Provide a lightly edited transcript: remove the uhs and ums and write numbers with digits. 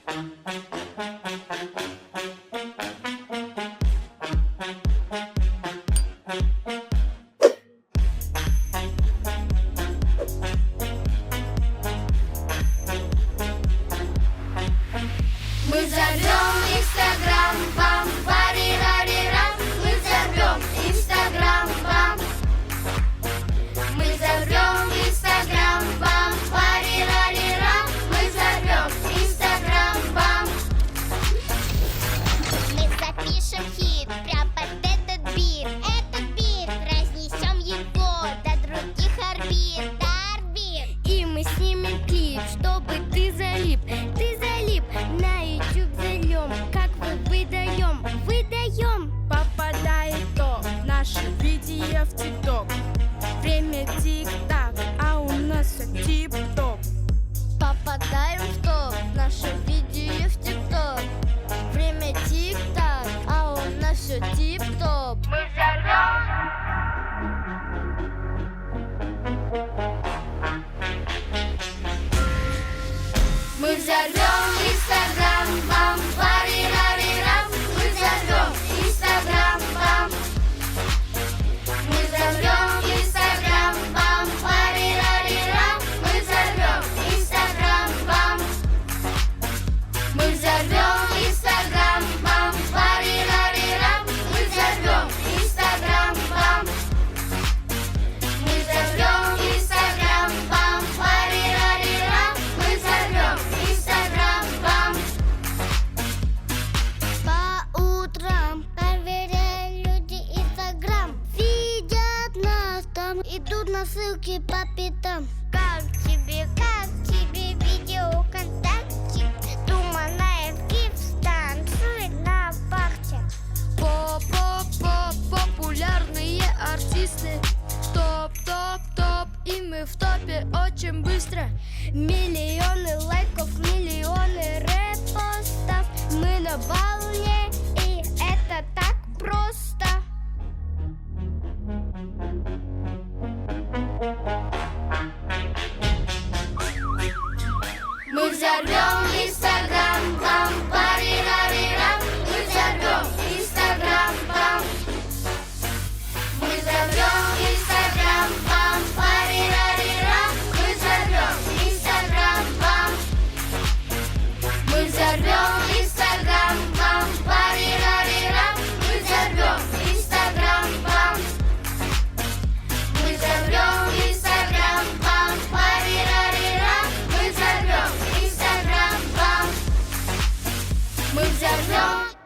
Мы взорвем Инстаграм, бам, пари-рари-рам. Мы взорвем Инстаграм, бам. Мы взорвем Инстаграм, бам, пари-рари-рам. Мы взорвем Инстаграм, бам. Мы запишем хит прям под этот бит. Этот бит разнесем его до других орбит, до орбит. И мы снимем клип, чтобы ты залип. Ты залип, на YouTube зальем. Как мы выдаем, выдаем. Попадает то в наше видео в ТикТок. Время тик-так, а у нас все тип-топ. Попадаем в топ, наше видео в ТикТок. Время тик-так, а у нас все тип-топ. Мы взорвем. Мы взорвем Инстаграм, бам, пари-рари-рам. Мы взорвем Инстаграм, бам. Мы взорвем Инстаграм, бам, пари-рари-рам. Мы взорвем Инстаграм, бам. Мы взорвем Инстаграм, бам, пари-рари-рам. Мы взорвем Инстаграм, бам. Мы взорвем Инстаграм, бам, пари-рари-рам. Мы взорвем Инстаграм, бам. По утрам проверяют люди Инстаграм. Видят нас там, идут на ссылки по пятам. Как тебе видео ВКонтакте? Туманаев гипс танцует на бахте. Популярные артисты. Топ, топ, топ, и мы в топе очень быстро. Миллионы лайков, миллионы репостов. Мы на волне, И это так просто. Мы взорвем Инстаграм, бам, пари-рари-рам. Мы взорвем Инстаграм, бам. Мы взорвем Инстаграм, бам, пари-рари-рам. Мы взорвем Инстаграм, бам. Мы взорвем Инстаграм, бам, пари-рари-рам. Мы взорвем Инстаграм, бам. Мы взорвем Инстаграм, бам, пари-рари-рам. Мы взорвем Инстаграм, бам. Мы взорвем